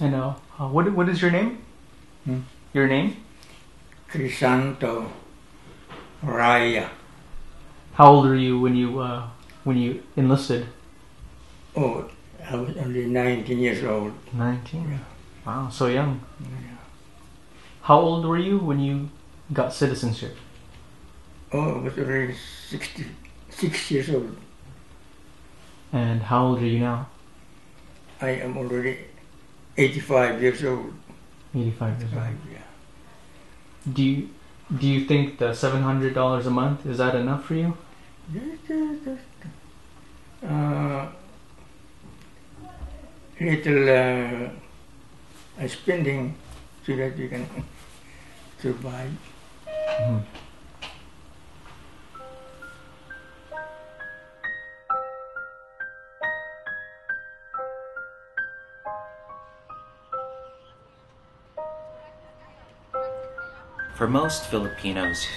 And what is your name? Hmm? Your name? Crisanto Raya. How old were you when you enlisted? Oh, I was only 19 years old. 19. Yeah. Wow, so young. Yeah. How old were you when you got citizenship? Oh, I was already 66 years old. And how old are you now? I am already 85 years old. 85 years old. Yeah. Do you think the $700 a month, is that enough for you? Little spending so that you can survive. Mm-hmm. For most Filipinos,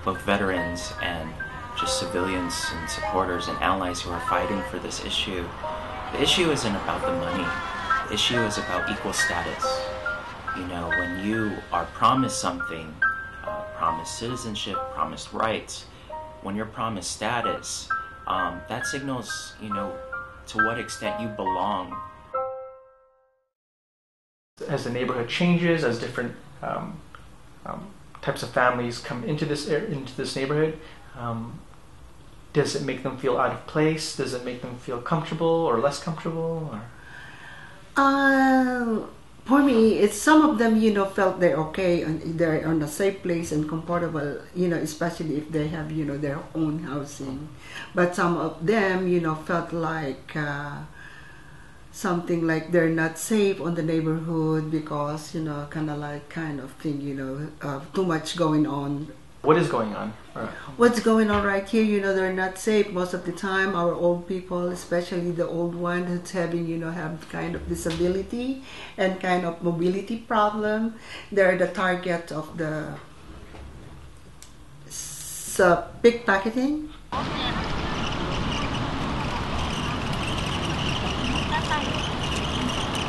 both veterans and just civilians and supporters and allies who are fighting for this issue, the issue isn't about the money. The issue is about equal status. You know, when you are promised something, promised citizenship, promised rights, when you're promised status, that signals, you know, to what extent you belong. As the neighborhood changes, as different types of families come into this neighborhood, does it make them feel out of place? Does it make them feel comfortable or less comfortable? Or? For me, it's some of them, felt they're okay and they're on a safe place and comfortable, especially if they have, their own housing. But some of them, felt like something like they're not safe on the neighborhood because, kind of thing, too much going on. What is going on? What's going on right here, they're not safe most of the time. Our old people, especially the old one that's having, have kind of disability and kind of mobility problem, they're the target of the pickpocketing.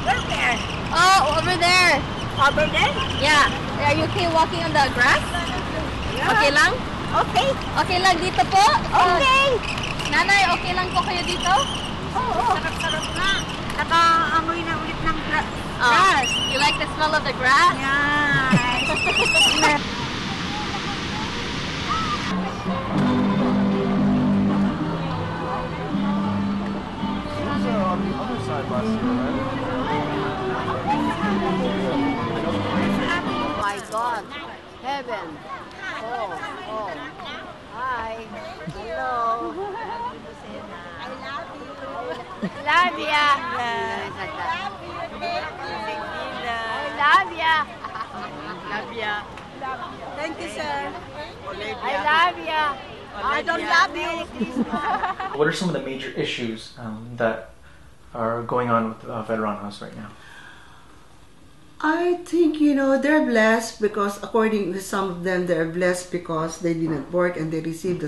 Where? Oh, over there. Over there? Yeah. Are you okay walking on the grass? Yeah. Okay lang? Okay. Okay lang dito po? Okay. Nanay, okay lang po kayo dito? Oo. Sarap-sarap na. Nakaamoy na ulit ng grass. You like the smell of the grass? Yeah. On the other side last year, right? Oh my God. Heaven. Oh. Hi. Hello. I love you. Love ya. Love ya. Thank you, sir. I love ya. I don't love you. What are some of the major issues that are going on with Veteran House right now? I think, they're blessed because according to some of them, they're blessed because they didn't work and they received the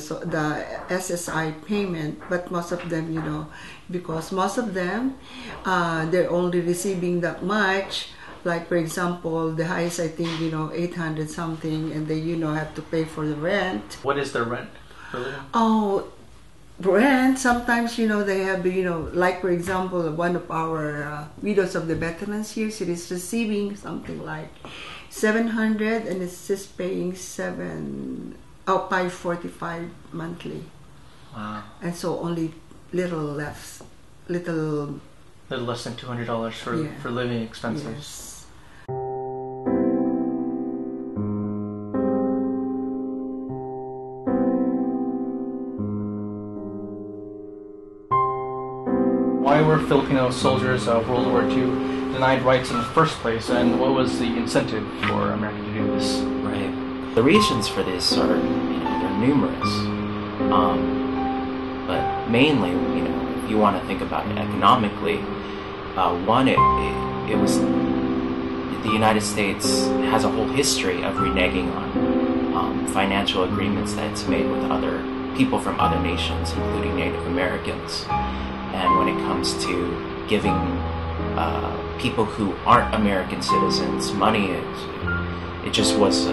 SSI payment. But most of them, because most of them, they're only receiving that much. Like, for example, the highest, I think, 800 something, and they, have to pay for the rent. What is the rent for living? Oh, rent, sometimes, they have, like, for example, one of our widows of the veterans here, she is receiving something like 700 and it's just paying $545 monthly. Wow. And so only little less than $200 for living expenses. Yes. Why were Filipino soldiers of World War II denied rights in the first place, and what was the incentive for America to do this? Right. The reasons for this are, they're numerous. But mainly, if you want to think about it economically, one, it was the United States has a whole history of reneging on financial agreements that it's made with other people from other nations, including Native Americans. And when it comes to giving people who aren't American citizens money. It just was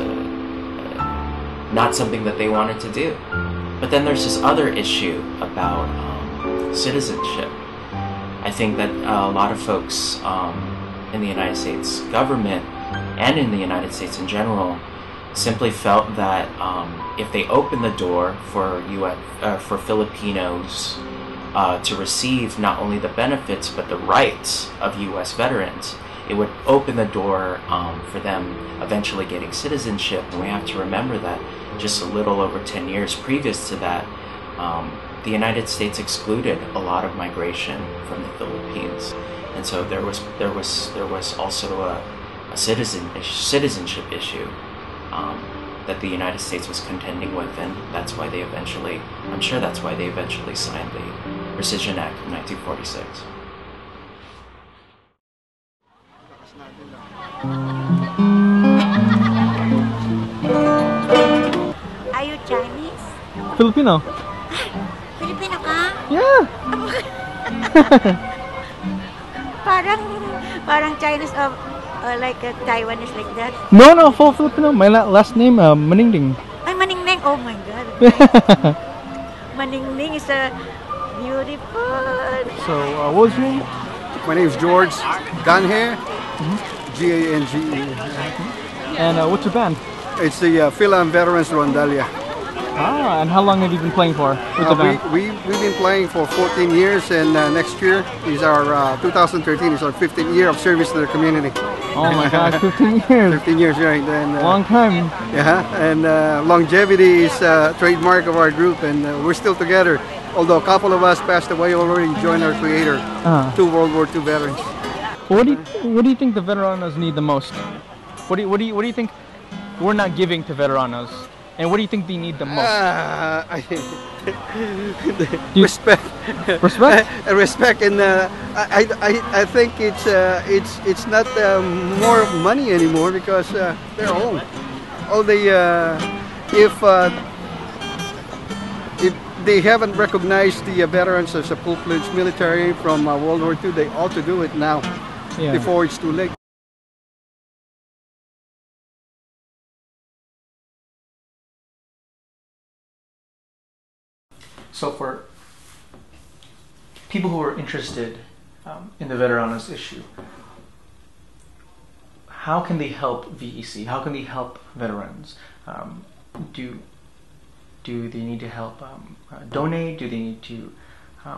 not something that they wanted to do. But then there's this other issue about citizenship. I think that a lot of folks in the United States government and in the United States in general simply felt that if they opened the door for for Filipinos to receive not only the benefits but the rights of U.S. veterans, it would open the door for them eventually getting citizenship. And we have to remember that just a little over 10 years previous to that, the United States excluded a lot of migration from the Philippines, and so there was also a citizenship issue that the United States was contending with, and that's why they eventually, I'm sure that's why they eventually signed the Rescission Act of 1946. Are you Chinese? Filipino. Filipino ka? Yeah. Parang Chinese of like Taiwanese like that. No, full Filipino. My last name, Maningding. Ay, Maningning. Oh my God. Maningning is a beautiful. So, what was your name? My name is George Ganhe, G-A-N-G-E. And what's your band? It's the Filipino-American Veterans Rondalia. Ah, and how long have you been playing for with the band? We've been playing for 14 years, and next year is our 2013 is our 15th year of service to the community. Oh my God, 15 years. 15 years, right? And, Long time. Yeah, and longevity is a trademark of our group, and we're still together. Although a couple of us passed away already, joined our creator, two World War II veterans. What do you think the veteranos need the most? What do you think we're not giving to veteranos? And what do you think they need the most? Respect. Respect? Respect, and I think it's not more money anymore because they're home. All the if they haven't recognized the veterans as a full-fledged military from World War II, they ought to do it now, before it's too late. So for people who are interested in the veteranos issue, how can they help VEC? How can they help veterans? Do they need to help donate? Do they need to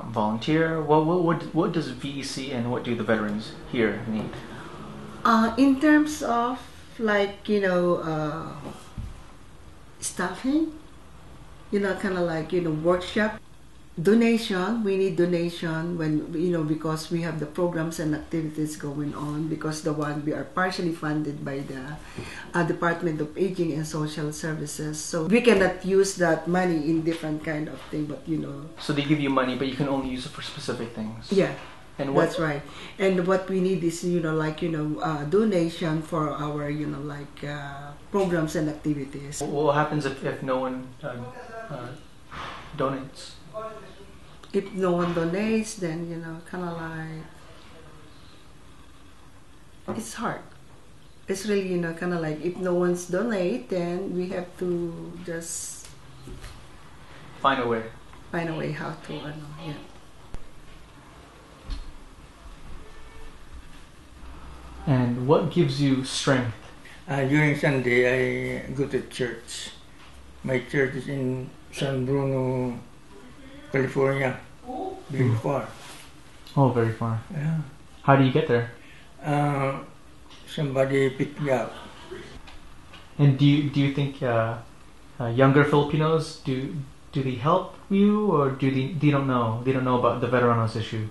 volunteer? What does VEC and what do the veterans here need? In terms of like staffing, kind of like workshop, donation. We need donation when because we have the programs and activities going on, because we are partially funded by the Department of Aging and Social Services, so we cannot use that money in different kind of thing. But So they give you money, but you can only use it for specific things. Yeah. And that's right. And what we need is donation for our programs and activities. What happens if no one donates? If no one donates, then kind of like it's hard. It's really kind of like if no one's donate, then we have to just find a way how to yeah. And what gives you strength? During Sunday, I go to church. My church is in San Bruno, California. Very far. Oh, very far. Yeah. How do you get there? Somebody picked me up. And do you think younger Filipinos do they help you, or they don't know? They don't know about the veteranos issue.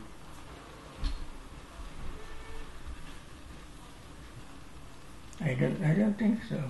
I don't think so.